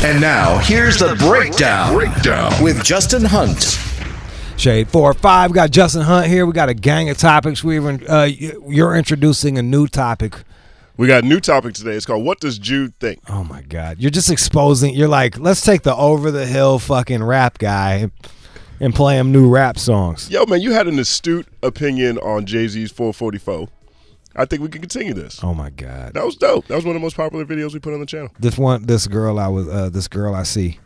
And now, here's the breakdown with Justin Hunte. Shade 4-5, got Justin Hunte here. We got a gang of topics. You're introducing a new topic. We got a new topic today. It's called What Does Jude Think? Oh, my God. You're just exposing. You're like, let's take the over-the-hill fucking rap guy and play him new rap songs. Yo, man, you had an astute opinion on Jay-Z's 444. I think we can continue this. Oh, my God. That was dope. That was one of the most popular videos we put on the channel. This girl I see,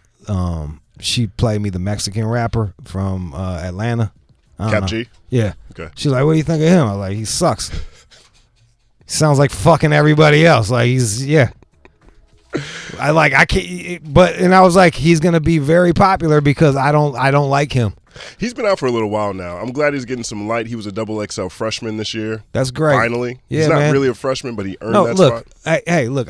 she played me the Mexican rapper from Atlanta. Cap G? Yeah. Okay. She's like, what do you think of him? I was like, he sucks. He sounds like fucking everybody else. Like, I can't, and I was like, he's going to be very popular because I don't like him. He's been out for a little while now. I'm glad he's getting some light. He was a XXL freshman this year. That's great. Finally. Yeah, he's not man. really a freshman, but he earned that spot. Look,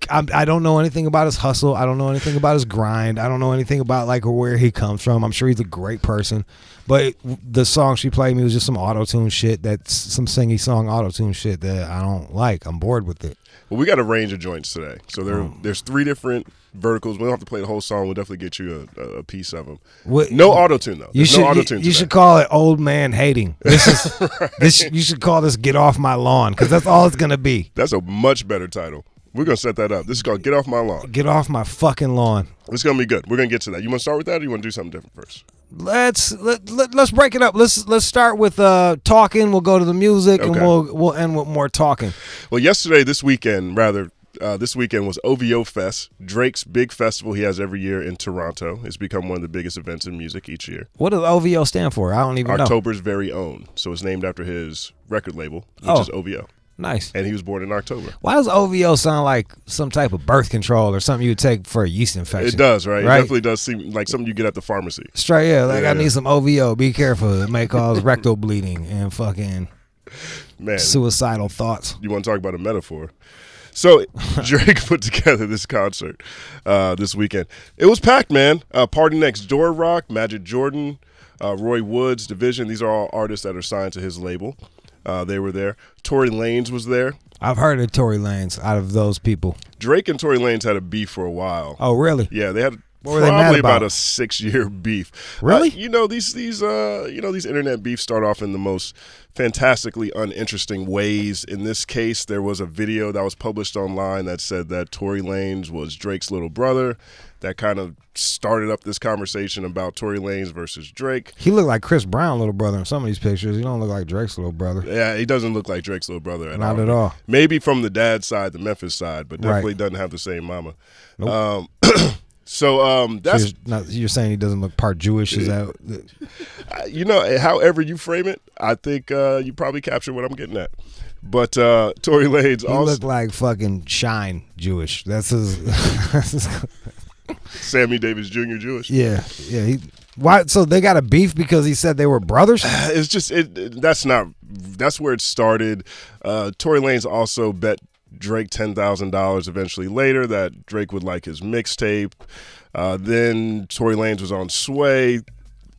I don't know anything about his hustle. I don't know anything about his grind. I don't know anything about like where he comes from. I'm sure he's a great person. But the song she played me was just some auto-tune shit. That's some singy song auto-tune shit that I don't like. I'm bored with it. Well, we got a range of joints today. So there's 3 different verticals. We don't have to play the whole song. We'll definitely get you a piece of them. No auto-tune, though. There's no auto-tune You should call it old man hating. You should call this Get Off My Lawn because that's all it's going to be. That's a much better title. We're going to set that up. This is called Get Off My Lawn. Get off my fucking lawn. It's going to be good. We're going to get to that. You want to start with that or you want to do something different first? Let's break it up. Let's start with talking. We'll go to the music and we'll end with more talking. Well, this weekend was OVO Fest, Drake's big festival he has every year in Toronto. It's become one of the biggest events in music each year. What does OVO stand for? I don't even know. October's very own. So it's named after his record label, which is OVO. Nice. And he was born in October. Why does OVO sound like some type of birth control or something you would take for a yeast infection? It does, right? It definitely does seem like something you get at the pharmacy. Straight, yeah. I need some OVO. Be careful. It may cause rectal bleeding and fucking suicidal thoughts. You want to talk about a metaphor? So Drake put together this concert this weekend. It was packed, man. Party Next Door Rock, Magic Jordan, Roy Woods, Division. These are all artists that are signed to his label. They were there. Tory Lanez was there. I've heard of Tory Lanez out of those people. Drake and Tory Lanez had a beef for a while. Oh, really? Yeah, they had what were they mad about? About a 6-year beef. Really? These internet beefs start off in the most fantastically uninteresting ways. In this case, there was a video that was published online that said that Tory Lanez was Drake's little brother. That kind of started up this conversation about Tory Lanez versus Drake. He looked like Chris Brown's little brother in some of these pictures. He don't look like Drake's little brother. Yeah, he doesn't look like Drake's little brother at all. Not at all. Maybe from the dad's side, the Memphis side, but definitely doesn't have the same mama. Nope. That's you're saying he doesn't look part Jewish? Is that however you frame it, I think you probably captured what I'm getting at. But Tory Lanez also looked like fucking Shine Jewish. That's his Sammy Davis Jr. Jewish. Yeah. Why? So they got a beef because he said they were brothers? It's just that's where it started. Tory Lanez also bet Drake $10,000 eventually later that Drake would like his mixtape. Then Tory Lanez was on Sway.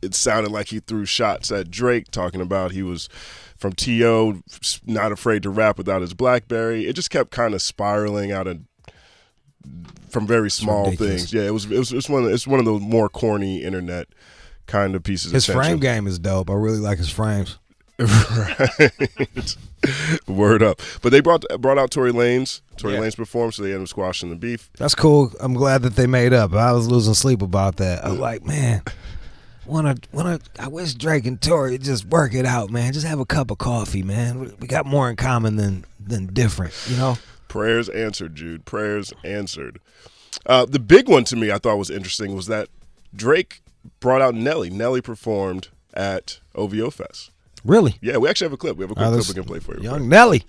It sounded like he threw shots at Drake, talking about he was from T.O., not afraid to rap without his BlackBerry. It just kept kind of spiraling out from very small things. Yeah, it's one of those more corny internet kind of pieces. His of tension. frame game is dope. I really like his frames. Right. Word up. But they brought out Tory Lanez. Lanez performed, so they ended up squashing the beef. That's cool. I'm glad that they made up. I was losing sleep about that. I was like, man, I wish Drake and Tory just work it out, man. Just have a cup of coffee, man. We got more in common than different, you know? Prayers answered, Jude. Prayers answered. The big one to me I thought was interesting was that Drake brought out Nelly. Nelly performed at OVO Fest. Really? Yeah, we actually have a clip. We have a quick clip we can play for you. Young Nelly.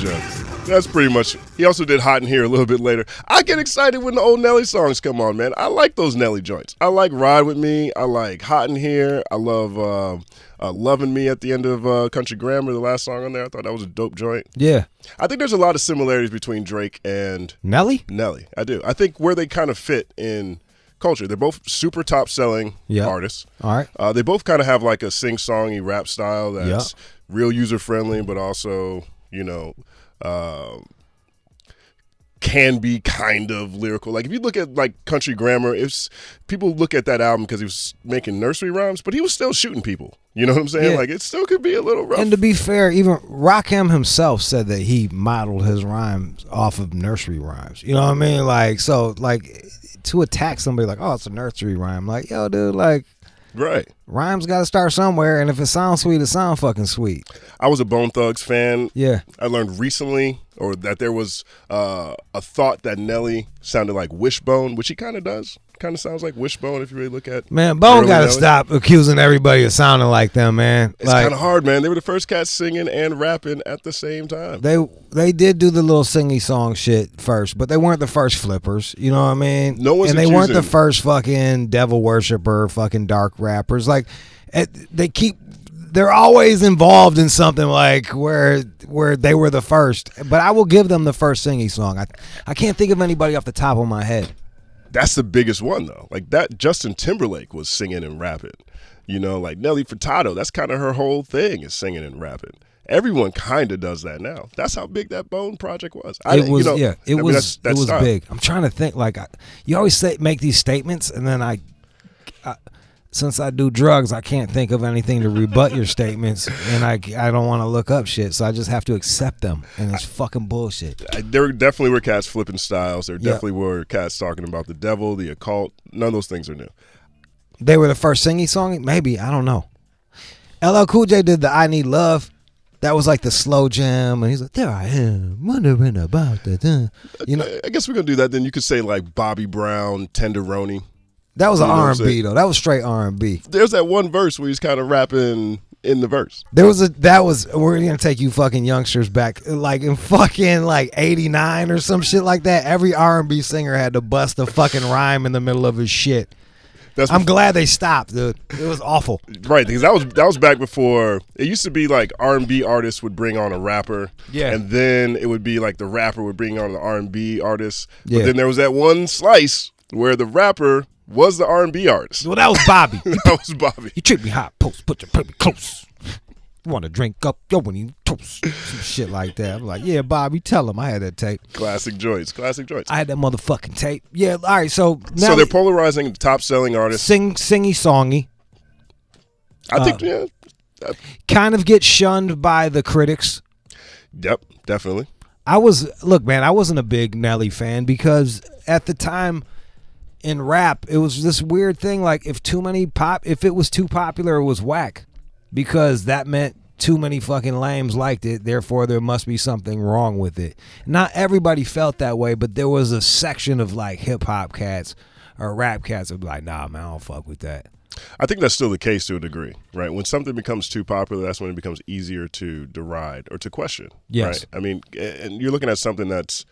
much That's pretty much. He also did Hot in Here a little bit later. I get excited when the old Nelly songs come on, man. I like those Nelly joints. I like Ride With Me. I like Hot in Here. I love Loving Me at the end of Country Grammar, the last song on there. I thought that was a dope joint. Yeah. I think there's a lot of similarities between Drake and Nelly. I do. I think where they kind of fit in culture. They're both super top-selling artists. All right. They both kind of have like a sing-songy rap style that's real user-friendly, but also, can be kind of lyrical. Like if you look at like Country Grammar, people look at that album because he was making nursery rhymes, but he was still shooting people. You know what I'm saying? Yeah. Like it still could be a little rough. And to be fair, even Rakim himself said that he modeled his rhymes off of nursery rhymes. You know what I mean? Like, so like to attack somebody like, oh, it's a nursery rhyme. Like, yo, dude, like, right. Rhymes got to start somewhere, and if it sounds sweet, it sounds fucking sweet. I was a Bone Thugs fan. Yeah. I learned recently, or that there was a thought that Nelly sounded like Wishbone, which he kind of does. Kind of sounds like Wishbone if you really look at. Man, Bone got to stop accusing everybody of sounding like them, man. It's kind of hard, man. They were the first cats singing and rapping at the same time. They did do the little singy song shit first, but they weren't the first flippers. You know what I mean? No one's and they weren't the first fucking devil worshiper, fucking dark rappers. Like they're always involved in something like where they were the first. But I will give them the first singy song. I can't think of anybody off the top of my head. That's the biggest one, though. Like that, Justin Timberlake was singing and rapping. Like Nelly Furtado, that's kind of her whole thing is singing and rapping. Everyone kind of does that now. That's how big that Bone project was. It was big. I'm trying to think. Like you always make these statements, and then since I do drugs, I can't think of anything to rebut your statements, and I don't want to look up shit, so I just have to accept them, and it's fucking bullshit. There definitely were cats flipping styles. There definitely were cats talking about the devil, the occult. None of those things are new. They were the first singy song? Maybe. I don't know. LL Cool J did the I Need Love. That was like the slow jam, and he's like, there I am, wondering about that. I guess we're going to do that. Then you could say like Bobby Brown, Tenderoni. That was an R&B though. That was straight R&B. There's that one verse where he's kind of rapping in the verse. We're gonna take you fucking youngsters back, like in fucking like '89 or some shit like that. Every R&B singer had to bust a fucking rhyme in the middle of his shit. I'm glad they stopped, dude. It was awful. Right, because that was back before. It used to be like R&B artists would bring on a rapper, and then it would be like the rapper would bring on the R&B artist. But then there was that one slice where the rapper was the R&B artist. Well, that was Bobby. That was Bobby. You treat me hot, post, put me close. You want to drink up, yo, when you toast. Some shit like that. I'm like, yeah, Bobby, tell him I had that tape. Classic joints. I had that motherfucking tape. Yeah, all right, so now. So they're polarizing top-selling artists. Singy, songy. I think, kind of get shunned by the critics. Yep, definitely. I wasn't a big Nelly fan because at the time, in rap, it was this weird thing like if it was too popular, it was whack because that meant too many fucking lames liked it, therefore there must be something wrong with it. Not everybody felt that way, but there was a section of like hip hop cats or rap cats that would be like, nah man, I don't fuck with that. I think that's still the case to a degree, right? When something becomes too popular, that's when it becomes easier to deride or to question. Yes. Right? I mean, and you're looking at something that's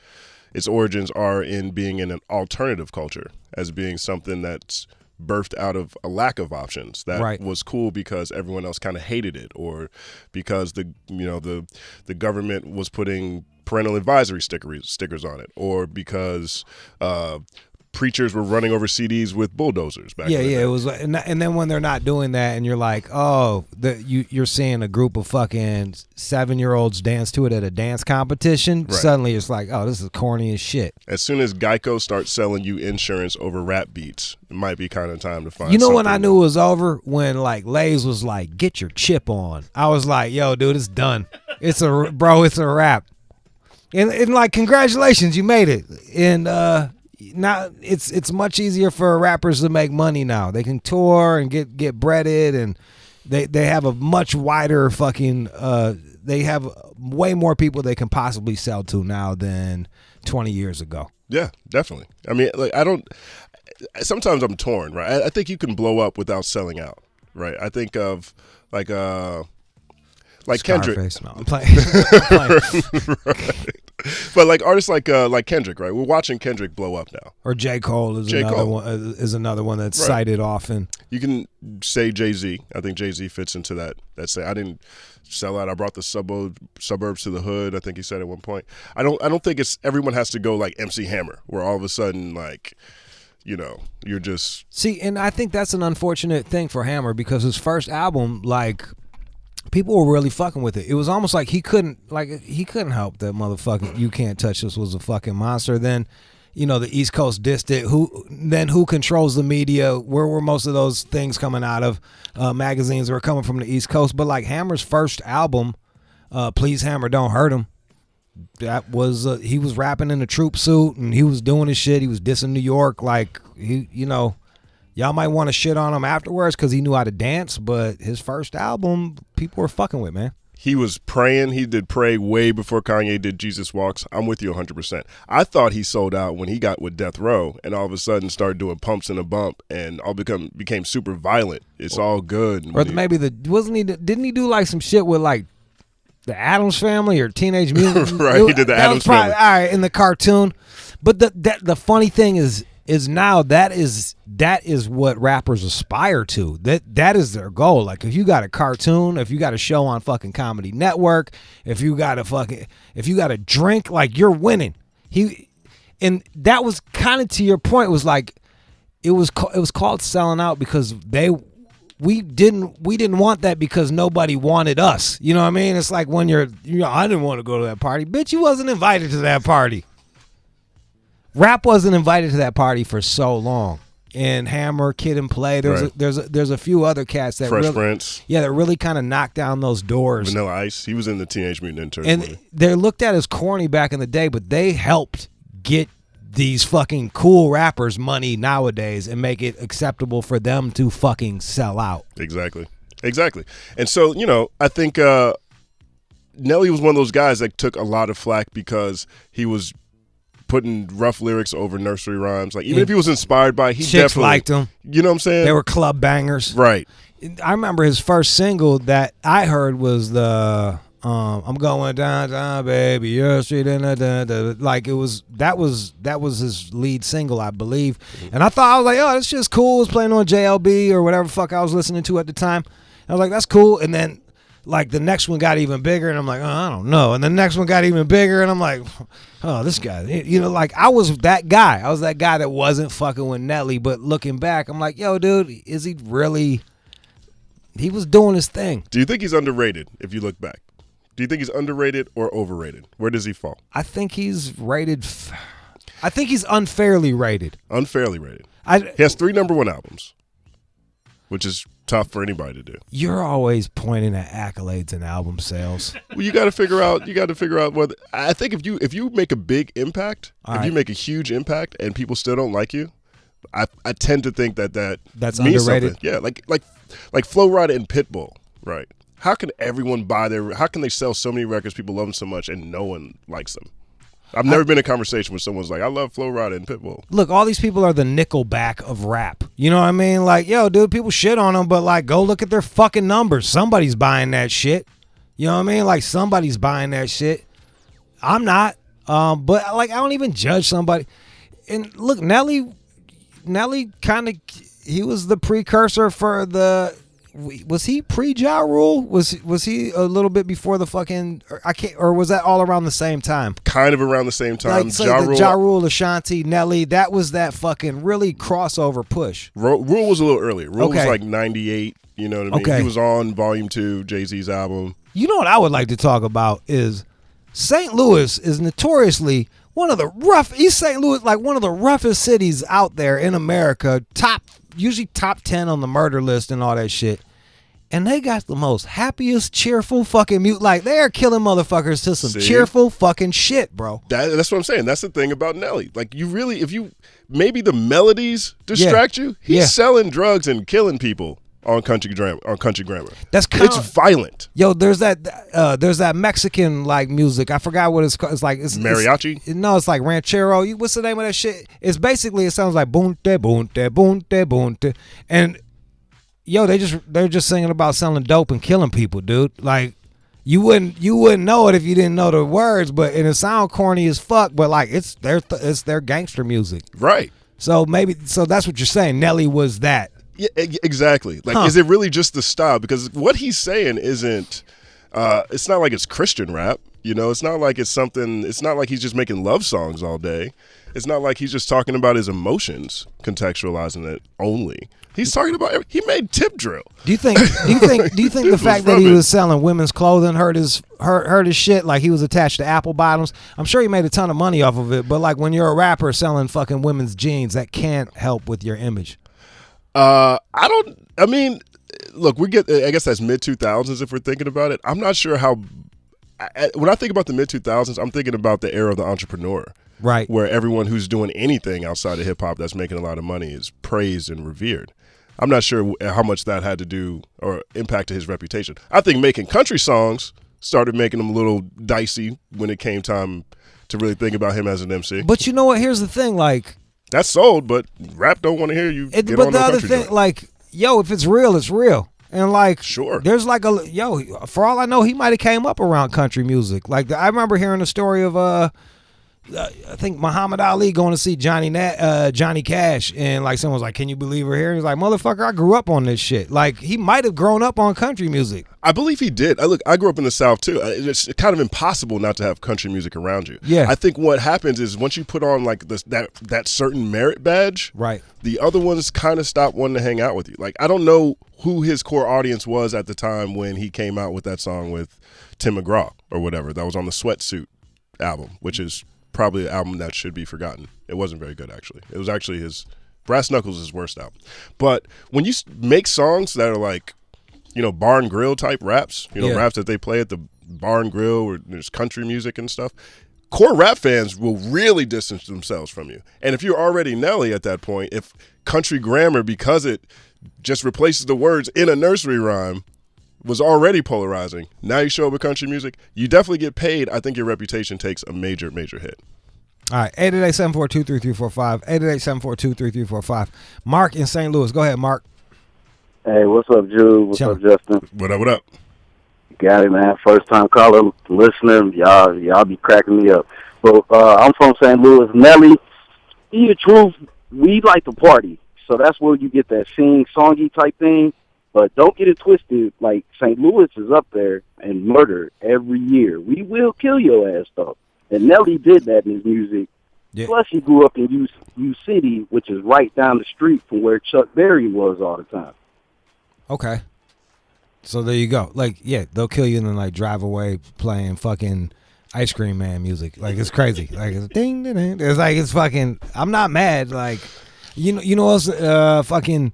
its origins are in being in an alternative culture, as being something that's birthed out of a lack of options that was cool because everyone else kind of hated it, or because the government was putting parental advisory stickers on it, or because preachers were running over CDs with bulldozers back then. It was, and then when they're not doing that, and you're like, oh, you're seeing a group of fucking 7-year-olds dance to it at a dance competition. Suddenly, it's like, oh, this is corny as shit. As soon as Geico starts selling you insurance over rap beats, it might be kind of time to find. When I knew it was over, when like Lays was like, get your chip on. I was like, yo, dude, it's done. It's a wrap. And like, congratulations, you made it. And now it's much easier for rappers to make money now. They can tour and get breaded, and they have a much wider fucking they have way more people they can possibly sell to now than 20 years ago. Yeah, definitely. I mean, like sometimes I'm torn, right? I think you can blow up without selling out, right? I think of like Like Kendrick. Scarface. No, I'm playing. Right. But like artists like Kendrick, right? We're watching Kendrick blow up now. Or J. Cole is another one that's cited often. You can say Jay-Z. I think Jay-Z fits into that. Say I didn't sell out. I brought the suburbs to the hood. I think he said at one point. I don't think it's everyone has to go like MC Hammer, where all of a sudden like, you know, you're just see. And I think that's an unfortunate thing for Hammer because his first album, like, people were really fucking with it. It was almost like he couldn't help that motherfucking "You Can't Touch This" was a fucking monster. Then, you know, the East Coast dissed it. Who controls the media? Where were most of those things coming out of? Magazines were coming from the East Coast. But like Hammer's first album, "Please Hammer, Don't Hurt Him," that was he was rapping in a troop suit and he was doing his shit. He was dissing New York. Like he, you know. Y'all might want to shit on him afterwards because he knew how to dance, but his first album, people were fucking with, man. He was praying. He did Pray way before Kanye did Jesus Walks. I'm with you 100%. I thought he sold out when he got with Death Row and all of a sudden started doing Pumps and a Bump and became super violent. It's all good. Or maybe didn't he do like some shit with like the Addams Family or Teenage Mutant? Right, he did the Addams Family. All right, in the cartoon. But the funny thing is now that is what rappers aspire to. That is their goal. Like if you got a cartoon, if you got a show on fucking Comedy Network, if you got a drink, like you're winning. And that was kind of to your point. Was like it was called selling out because we didn't want that because nobody wanted us. You know what I mean? It's like when I didn't want to go to that party. Bitch, you wasn't invited to that party. Rap wasn't invited to that party for so long. And Hammer, Kid and Play, there's a few other cats that Fresh Prince. Yeah, that really kind of knocked down those doors. Vanilla Ice, he was in the Teenage Mutant Ninja Turtles. And they're looked at as corny back in the day, but they helped get these fucking cool rappers money nowadays and make it acceptable for them to fucking sell out. Exactly. And so, you know, I think Nelly was one of those guys that took a lot of flack because he was putting rough lyrics over nursery rhymes. Like even if he was inspired by, he chicks definitely liked him. You know what I'm saying? They were club bangers. Right. I remember his first single that I heard was the I'm going down, baby, your street, and like that was his lead single, I believe. And I thought, I was like, oh, this shit's cool. It was playing on JLB or whatever fuck I was listening to at the time. I was like, that's cool. And then like the next one got even bigger, and I'm like, oh, I don't know. And the next one got even bigger, and I'm like, oh, this guy, you know, like I was that guy. I was that guy that wasn't fucking with Nelly, but looking back, I'm like, yo, dude, is he really? He was doing his thing. Do you think he's underrated? If you look back, do you think he's underrated or overrated? Where does he fall? I think he's rated. I think he's unfairly rated. Unfairly rated. He has 3 #1 albums, which is tough for anybody to do. You're always pointing at accolades and album sales. Well, you got to figure out whether. I think if you make a big impact, you make a huge impact, and people still don't like you, I tend to think that's means underrated. Something. Yeah, like Flo Rida and Pitbull, right? How can everyone how can they sell so many records, people love them so much, and no one likes them? I've never been in a conversation where someone's like, I love Flo Rida and Pitbull. Look, all these people are the Nickelback of rap. You know what I mean? Like, yo, dude, people shit on them, but like, go look at their fucking numbers. Somebody's buying that shit. You know what I mean? Like, somebody's buying that shit. I'm not. But like, I don't even judge somebody. And look, Nelly kind of, he was the precursor for the. Was he pre-Ja Rule? Was he a little bit before the fucking? Or was that all around the same time? Kind of around the same time. Like, Ja Rule, Ashanti, Nelly. That was that fucking really crossover push. Rule was a little earlier. Rule was like 98. You know what I mean? Okay. He was on Volume 2, Jay-Z's album. You know what I would like to talk about is St. Louis is notoriously one of the East St. Louis, like one of the roughest cities out there in America. Usually top 10 on the murder list and all that shit. And they got the most happiest, cheerful fucking mute. Like, they are killing motherfuckers to some cheerful fucking shit, bro. That's what I'm saying. That's the thing about Nelly. Like, maybe the melodies distract you. He's selling drugs and killing people on country grammar. That's it's violent. Yo, there's that Mexican like music. I forgot what it's called. It's like mariachi. It's like ranchero. What's the name of that shit? It's basically, it sounds like bunte bunte bunte bunte, and yo, they're just singing about selling dope and killing people, dude. Like, You wouldn't know it if you didn't know the words, and it sound corny as fuck, but like it's their gangster music. Right. So that's what you're saying. Nelly was that. Yeah, exactly. Like, is it really just the style? Because what he's saying isn't. It's not like it's Christian rap. It's not like it's something. It's not like he's just making love songs all day. It's not like he's just talking about his emotions, contextualizing it only. He's talking about. He made tip drill. Do you think the fact that he was selling women's clothing hurt his shit? Like he was attached to apple bottoms. I'm sure he made a ton of money off of it. But like when you're a rapper selling fucking women's jeans, that can't help with your image. I mean, look, I guess that's mid 2000s if we're thinking about it. I'm not sure how. When I think about the mid 2000s, I'm thinking about the era of the entrepreneur. Right. Where everyone who's doing anything outside of hip hop that's making a lot of money is praised and revered. I'm not sure how much that had to do or impacted his reputation. I think making country songs started making him a little dicey when it came time to really think about him as an MC. But you know what? Here's the thing, like that's sold, but rap don't want to hear you. But the other thing, joint. Like, if it's real, it's real. And like, sure, there's like for all I know, he might have came up around country music. Like I remember hearing the story of I think Muhammad Ali going to see Johnny Cash, and like someone was like, "Can you believe we're here?" And he's like, "Motherfucker, I grew up on this shit." Like he might have grown up on country music. I believe he did. I grew up in the South too. It's kind of impossible not to have country music around you. Yeah. I think what happens is once you put on like that certain merit badge, right, the other ones kind of stop wanting to hang out with you. Like I don't know who his core audience was at the time when he came out with that song with Tim McGraw or whatever that was on the Sweatsuit album, which is probably an album that should be forgotten. It wasn't very good, actually. It was actually his Brass Knuckles' his worst album. But when you make songs that are like, bar and grill type raps, raps that they play at the bar and grill where there's country music and stuff, core rap fans will really distance themselves from you. And if you're already Nelly at that point, if country grammar, because it just replaces the words in a nursery rhyme, was already polarizing. Now you show up with country music, you definitely get paid. I think your reputation takes a major, major hit. All right, 888-742-3345, 888-742-3345. Mark in St. Louis. Go ahead, Mark. Hey, what's up, Jude? What's up, Justin? What up? Got it, man. First time caller, listener. Y'all be cracking me up. But I'm from St. Louis. Nelly, the truth, we like to party. So that's where you get that songy type thing. But don't get it twisted. Like, St. Louis is up there and murder every year. We will kill your ass, though. And Nelly did that in his music. Yeah. Plus, he grew up in U City, which is right down the street from where Chuck Berry was all the time. Okay. So there you go. Like, yeah, they'll kill you and then, like, drive away playing fucking Ice Cream Man music. Like, it's crazy. Like, it's ding, ding, ding. It's like, it's fucking, I'm not mad. Like, you know what's fucking...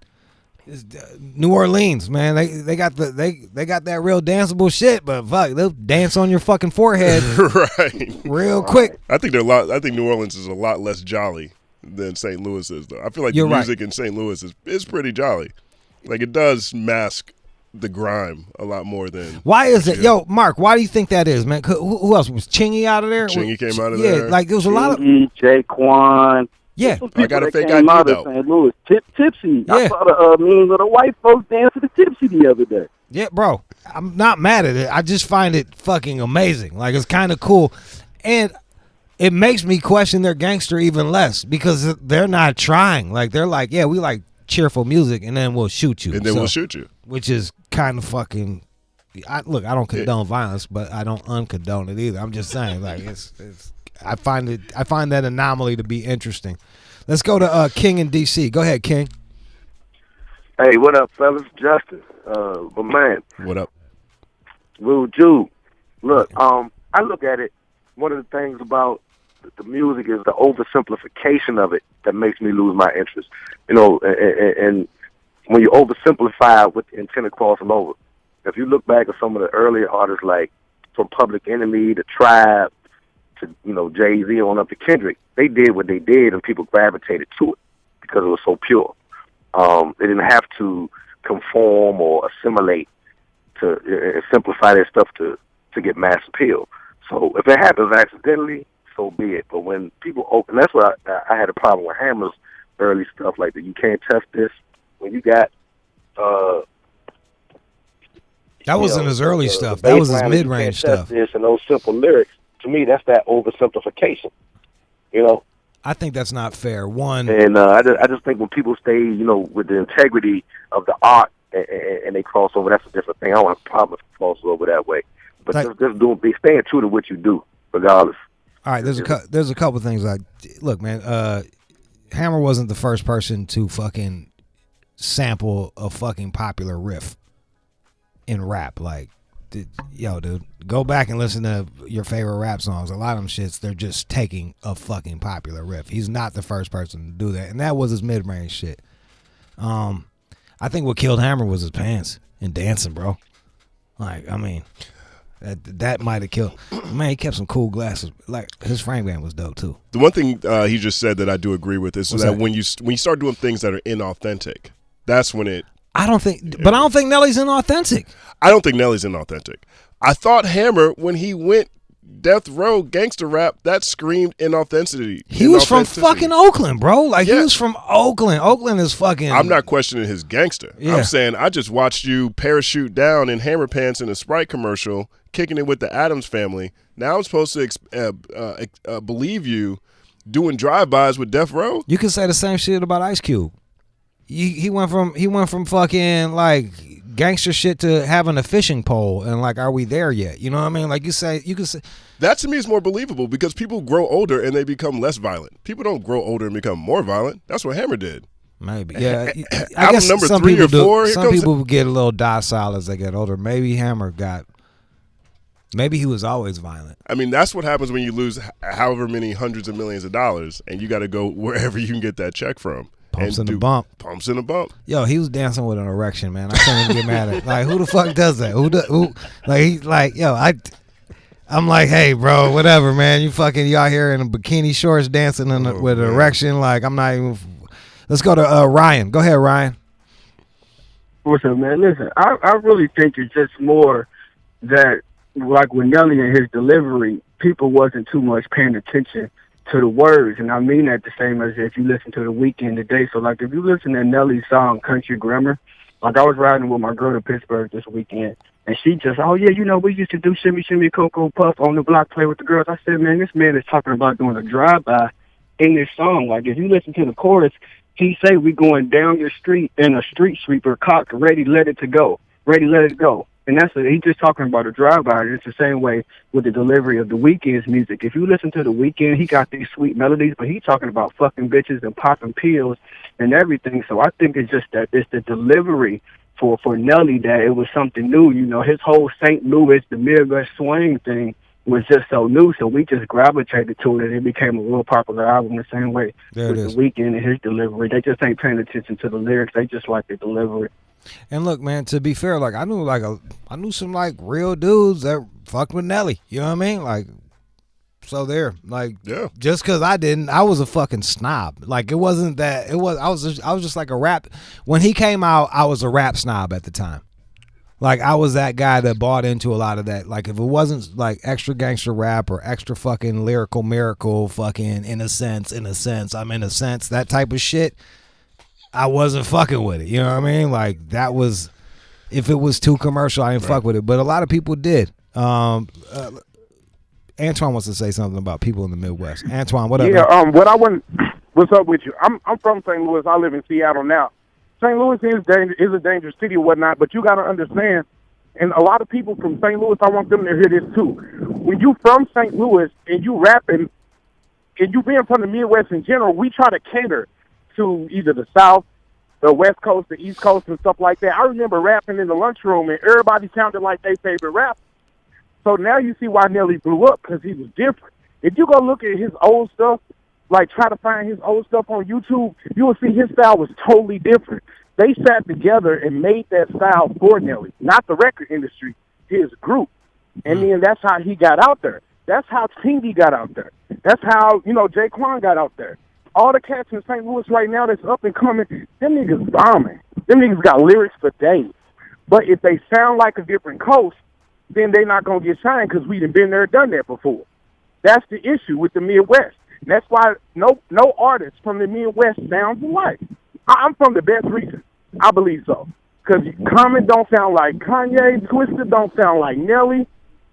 New Orleans, man, they got that real danceable shit, but fuck, they'll dance on your fucking forehead, right, real quick. I think New Orleans is a lot less jolly than St. Louis is, though. I feel like the music in St. Louis is pretty jolly. Like it does mask the grime a lot more than. Why is it, Mark? Why do you think that is, man? Who else was Chingy out of there? Chingy came out of there. Yeah, like there was a lot of Jaquan. Yeah, I got a fake ID though. St. Louis, tipsy. Yeah. I saw the memes of the white folks dance to the tipsy the other day. Yeah, bro. I'm not mad at it. I just find it fucking amazing. Like it's kind of cool, and it makes me question their gangster even less because they're not trying. Like they're like, yeah, we like cheerful music, and then we'll shoot you. And then we'll shoot you, which is kind of fucking. I don't condone violence, but I don't uncondone it either. I'm just saying, like it's. I find that anomaly to be interesting. Let's go to King in D.C. Go ahead, King. Hey, what up, fellas? Justin, my man. What up? Little Jude. Look, I look at it, one of the things about the music is the oversimplification of it that makes me lose my interest. And when you oversimplify with the intent of crossing over. If you look back at some of the earlier artists like from Public Enemy to Tribe, to Jay-Z on up to Kendrick, they did what they did and people gravitated to it because it was so pure. They didn't have to conform or assimilate to simplify their stuff to get mass appeal. So if it happens accidentally, so be it. But when people open, that's what I had a problem with Hammer's early stuff like that. You can't test this. When you got That wasn't his early stuff. That was his mid-range stuff. This and those simple lyrics. To me, that's that oversimplification. You know. I think that's not fair. One, and I just think when people stay, you know, with the integrity of the art and they cross over, that's a different thing. I don't have a problem if they cross over that way. But just be staying true to what you do, regardless. All right, there's a couple things. Look, man, Hammer wasn't the first person to fucking sample a fucking popular riff in rap. Like, dude, go back and listen to your favorite rap songs. A lot of them shits, they're just taking a fucking popular riff. He's not the first person to do that, and that was his mid-range shit. I think what killed Hammer was his pants and dancing, bro. Like, I mean, that might have killed. Man, he kept some cool glasses. Like, his frame game was dope too. The one thing he just said that I do agree with is that when you start doing things that are inauthentic, that's when it. I don't think Nelly's inauthentic. I don't think Nelly's inauthentic. I thought Hammer, when he went death row gangster rap, that screamed inauthenticity. He was from fucking Oakland, bro. Like, he was from Oakland. Oakland is fucking. I'm not questioning his gangster. Yeah. I'm saying I just watched you parachute down in Hammer pants in a Sprite commercial, kicking it with the Addams Family. Now I'm supposed to believe you doing drive-bys with death row? You could say the same shit about Ice Cube. He went from fucking like gangster shit to having a fishing pole, and like, are we there yet? You know what I mean? Like, you could say that. To me is more believable because people grow older and they become less violent. People don't grow older and become more violent. That's what Hammer did. Maybe, yeah. I guess number some 3 people or 4. Some people get a little docile as they get older. Maybe Hammer got. Maybe he was always violent. I mean, that's what happens when you lose however many hundreds of millions of dollars, and you got to go wherever you can get that check from. Pumps in the bump. Pumps in the bump. Yo, he was dancing with an erection, man. I can't even get mad at it. Like, who the fuck does that? I'm like, hey, bro, whatever, man. You out here in a bikini shorts dancing with an erection. Like, I'm not even. Let's go to Ryan. Go ahead, Ryan. What's up, man? Listen, I really think it's just more that, like with Nelly and his delivery, people wasn't too much paying attention to the words, and I mean that the same as if you listen to The Weeknd today. So, like, if you listen to Nelly's song Country Grammar, like, I was riding with my girl to Pittsburgh this weekend, and she just, oh yeah, you know, we used to do shimmy shimmy cocoa puff on the block, play with the girls. I said, man, this man is talking about doing a drive-by in this song. Like, if you listen to the chorus, he say we going down your street in a street sweeper, cocked, ready, let it go. And that's it. He's just talking about a drive-by. It's the same way with the delivery of The Weeknd's music. If you listen to The Weeknd, he got these sweet melodies, but he's talking about fucking bitches and popping pills and everything. So I think it's just that it's the delivery for Nelly that it was something new. You know, his whole St. Louis, the Midwest swing thing was just so new, so we just gravitated to it, and it became a real popular album the same way with The Weeknd and his delivery. They just ain't paying attention to the lyrics. They just like the delivery. And look, man, to be fair, like, I knew some like real dudes that fucked with Nelly. You know what I mean? Like, so there, like, yeah. Just because I didn't, I was a fucking snob. Like, it wasn't that. I was just like a rap. When he came out, I was a rap snob at the time. Like, I was that guy that bought into a lot of that. Like, if it wasn't like extra gangster rap or extra fucking lyrical miracle, fucking in a sense, that type of shit, I wasn't fucking with it. You know what I mean? Like, that was, if it was too commercial, I didn't fuck with it. But a lot of people did. Antoine wants to say something about people in the Midwest. Antoine, what up? Yeah, what's up with you? I'm from St. Louis. I live in Seattle now. St. Louis is a dangerous city or whatnot, but you got to understand, and a lot of people from St. Louis, I want them to hear this too. When you from St. Louis and you rapping, and you being from the Midwest in general, we try to cater to either the South, the West Coast, the East Coast, and stuff like that. I remember rapping in the lunchroom, and everybody sounded like their favorite rapper. So now you see why Nelly blew up, because he was different. If you go look at his old stuff, like try to find his old stuff on YouTube, you will see his style was totally different. They sat together and made that style for Nelly, not the record industry, his group. And then that's how he got out there. That's how Tingy got out there. That's how, Jaquan got out there. All the cats in St. Louis right now that's up and coming, them niggas bombing. Them niggas got lyrics for days. But if they sound like a different coast, then they not going to get signed because we done been there, done that before. That's the issue with the Midwest. And that's why no artist from the Midwest sounds alike. I'm from the best region. I believe so. Because Common don't sound like Kanye, Twisted don't sound like Nelly,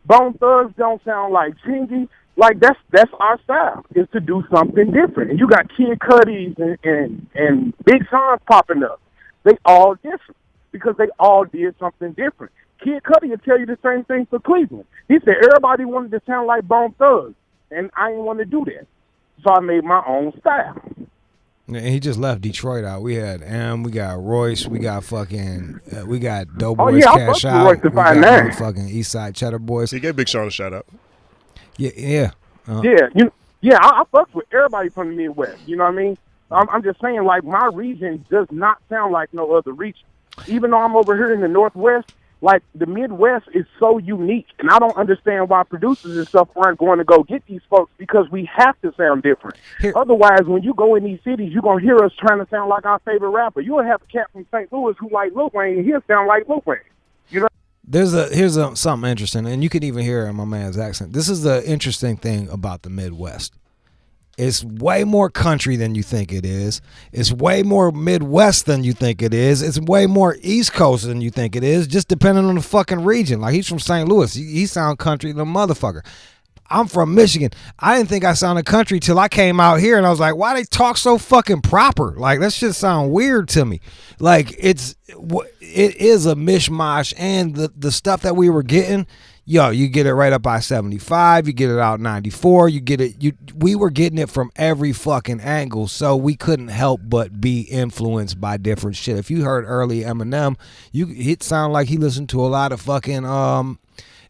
Bone Thugs don't sound like Chingy. Like that's our style, is to do something different. And you got Kid Cudi's and Big Sean's popping up. They all different because they all did something different. Kid Cudi will tell you the same thing for Cleveland. He said everybody wanted to sound like Bone Thugs, and I didn't want to do that. So I made my own style. And he just left Detroit out. We had we got Royce, we got fucking, we got Doughboys Cash Out, we got fucking Eastside Cheddar Boys. He gave Big Sean a shout out. Yeah. I fuck with everybody from the Midwest. You know what I mean? I'm just saying, like, my region does not sound like no other region. Even though I'm over here in the Northwest, like, the Midwest is so unique, and I don't understand why producers and stuff aren't going to go get these folks, because we have to sound different. Otherwise, when you go in these cities, you're going to hear us trying to sound like our favorite rapper. You'll have a cat from St. Louis who like Lil Wayne, and he'll sound like Lil Wayne. You know? Here's something interesting, and you can even hear it in my man's accent. This is the interesting thing about the Midwest. It's way more country than you think it is. It's way more Midwest than you think it is. It's way more East Coast than you think it is, just depending on the fucking region. Like, he's from St. Louis. He sound country than a motherfucker. I'm from Michigan. I didn't think I sounded country till I came out here, and I was like, why they talk so fucking proper? Like, that shit sound weird to me. Like, it is a mishmash, and the stuff that we were getting, yo, you get it right up I-75, you get it out 94, you get it. We were getting it from every fucking angle, so we couldn't help but be influenced by different shit. If you heard early Eminem, it sounded like he listened to a lot of fucking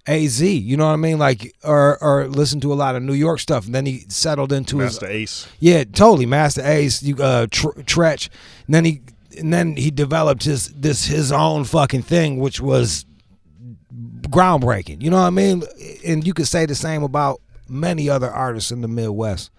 AZ, you know what I mean? Like, or listen to a lot of New York stuff, and then he settled into Master Ace. Yeah, totally, Master Ace. Tretch, and then he developed his own fucking thing, which was groundbreaking. You know what I mean? And you could say the same about many other artists in the Midwest.